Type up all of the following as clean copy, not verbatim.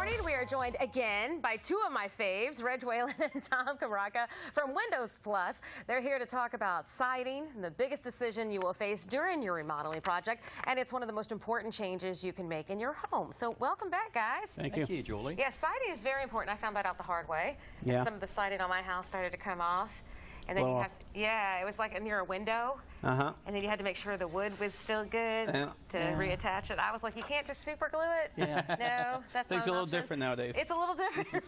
morning, we are joined again by two of my faves, Reg Whalen and Tom Camarca from Windows Plus. They're here to talk about siding, the biggest decision you will face during your remodeling project, and it's one of the most important changes you can make in your home. So welcome back, guys. Thank you, Julie. Yeah, siding is very important. I found that out the hard way. Yeah. Some of the siding on my house started to come off. And then you have to, it was like near a window. And then you had to make sure the wood was still good to reattach it. I was like, you can't just super glue it. Yeah. No, that's Things not are a little option. different nowadays. It's a little different.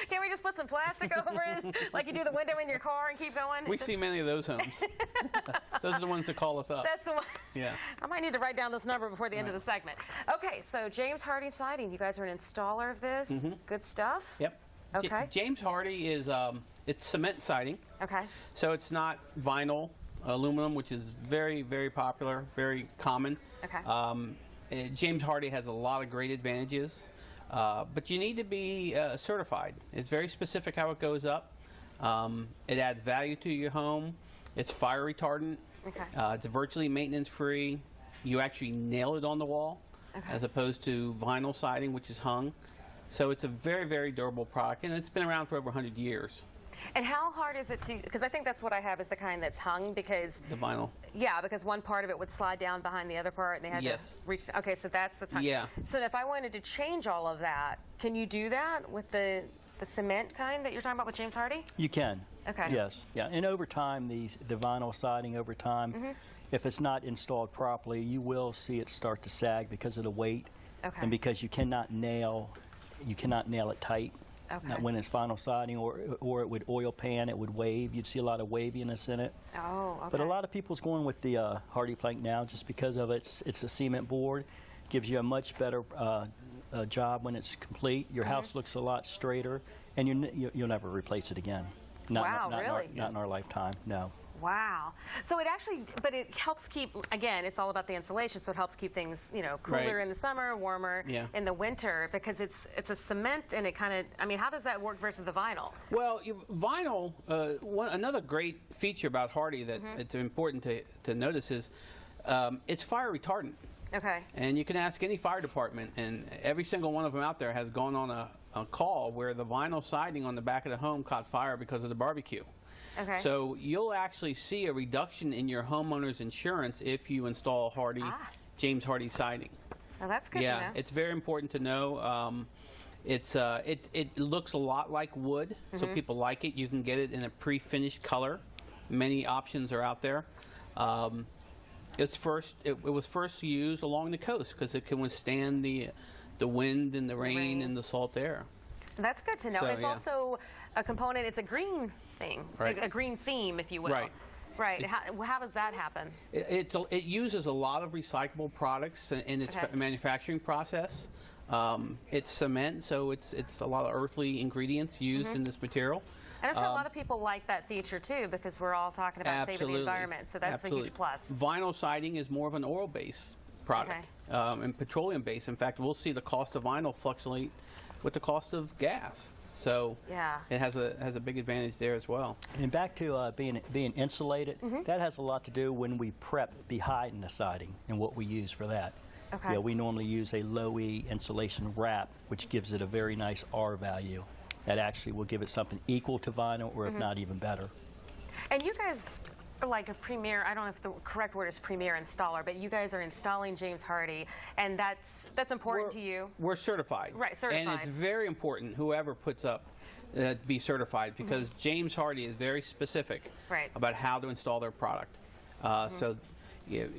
Can't we just put some plastic over it, like you do the window in your car and keep going? We see many of those homes. Those are the ones that call us up. That's the one. Yeah. I might need to write down this number before the end of the segment. Okay, so James Hardie Siding, you guys are an installer of this. Good stuff. Yep. Okay. James Hardie is it's cement siding. Okay. So it's not vinyl aluminum, which is very, very popular, very common. Okay. James Hardie has a lot of great advantages, but you need to be certified. It's very specific how it goes up. It adds value to your home. It's fire retardant. Okay. It's virtually maintenance free. You actually nail it on the wall, as opposed to vinyl siding, which is hung. So it's a very, very durable product, and it's been around for over 100 years. And how hard is it to, because I think that's what I have is the kind that's hung, because The vinyl. yeah, because one part of it would slide down behind the other part and they had to reach, okay, so that's what's hung. Yeah. So if I wanted to change all of that, can you do that with the cement kind that you're talking about with James Hardie? You can. Okay. Yes. Yeah. And over time, the vinyl siding over time, if it's not installed properly, you will see it start to sag because of the weight, and because you cannot nail it tight. When it's vinyl siding, or it would oil pan, it would wave. You'd see a lot of waviness in it. Oh, okay. But a lot of people's going with the Hardie plank now just because of it's a cement board. Gives you a much better job when it's complete. Your house looks a lot straighter, and you'll never replace it again. Wow, really? Not in our lifetime, no. Wow. So it actually, but it helps keep, again, it's all about the insulation, so it helps keep things, you know, cooler in the summer, warmer in the winter, because it's a cement, and it kind of, I mean, how does that work versus the vinyl? Well, vinyl, another great feature about Hardie that it's important to notice is it's fire retardant. Okay. And you can ask any fire department, and every single one of them out there has gone on a call where the vinyl siding on the back of the home caught fire because of the barbecue. Okay. So you'll actually see a reduction in your homeowner's insurance if you install James Hardie siding. Well, that's good to know. It's very important to know. It looks a lot like wood, so people like it. You can get it in a pre-finished color. Many options are out there. It was first used along the coast because it can withstand the wind and the rain and the salt air. That's good to know. So, it's also a component, it's a green thing, a green theme, if you will. Right. How does that happen? It uses a lot of recyclable products in its manufacturing process. It's cement, so it's a lot of earthly ingredients used in this material. And I'm sure a lot of people like that feature too, because we're all talking about saving the environment, so that's a huge plus. Vinyl siding is more of an oil-based product and petroleum-based. In fact, we'll see the cost of vinyl fluctuate with the cost of gas. So it has a big advantage there as well. And back to being insulated, that has a lot to do when we prep behind the siding and what we use for that. Okay. We normally use a low-E insulation wrap, which gives it a very nice R value. That actually will give it something equal to vinyl, or if not even better. And you guys are like a premier, I don't know if the correct word is premier installer, but you guys are installing James Hardie, and that's important to you. We're certified. Right, certified. And it's very important, whoever puts up, be certified, because James Hardie is very specific about how to install their product. So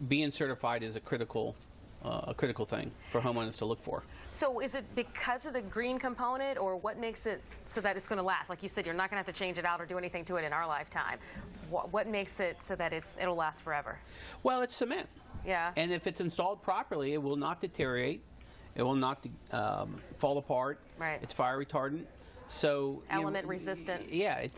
being certified is a critical thing for homeowners to look for. So is it because of the green component, or what makes it so that it's going to last? Like you said, you're not going to have to change it out or do anything to it in our lifetime. What makes it so that it'll last forever? Well, it's cement. Yeah. And if it's installed properly, it will not deteriorate. It will not fall apart. Right. It's fire retardant. So element resistant. Yeah, it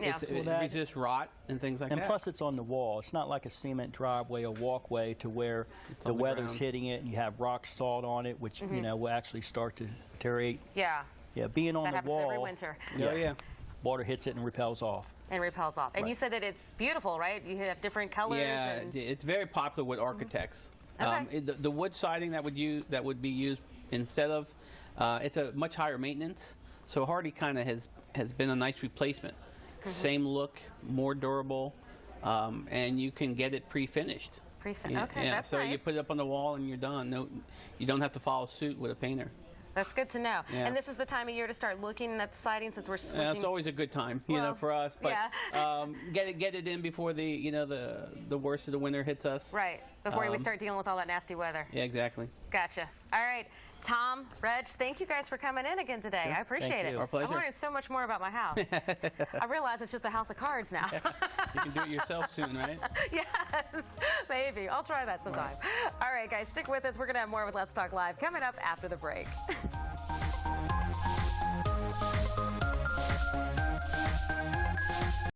resists rot and things like that. And plus, it's on the wall. It's not like a cement driveway or walkway to where the weather's hitting it and you have rock salt on it, which will actually start to deteriorate. Yeah. Yeah, being on the wall. That happens every winter. Yeah. Water hits it and repels off. And repels off. And you said that it's beautiful, right? You have different colors. Yeah, it's very popular with architects. The wood siding that would be used instead of It's a much higher maintenance, so Hardie kind of has been a nice replacement. Same look, more durable, and you can get it pre-finished. Okay, that's so nice. you put it up on the wall and you're done. No, you don't have to follow suit with a painter. That's good to know. Yeah. And this is the time of year to start looking at the siding, since we're switching. It's always a good time, you know, for us. But get it in before the the worst of the winter hits us. Right. Before we start dealing with all that nasty weather. Yeah, exactly. Gotcha. All right. Tom, Reg, thank you guys for coming in again today. Sure. I appreciate it. Our pleasure. I learned so much more about my house. I realize it's just a house of cards now. You can do it yourself soon, right? Yes, maybe. I'll try that sometime. All right, guys, stick with us. We're going to have more with Let's Talk Live coming up after the break.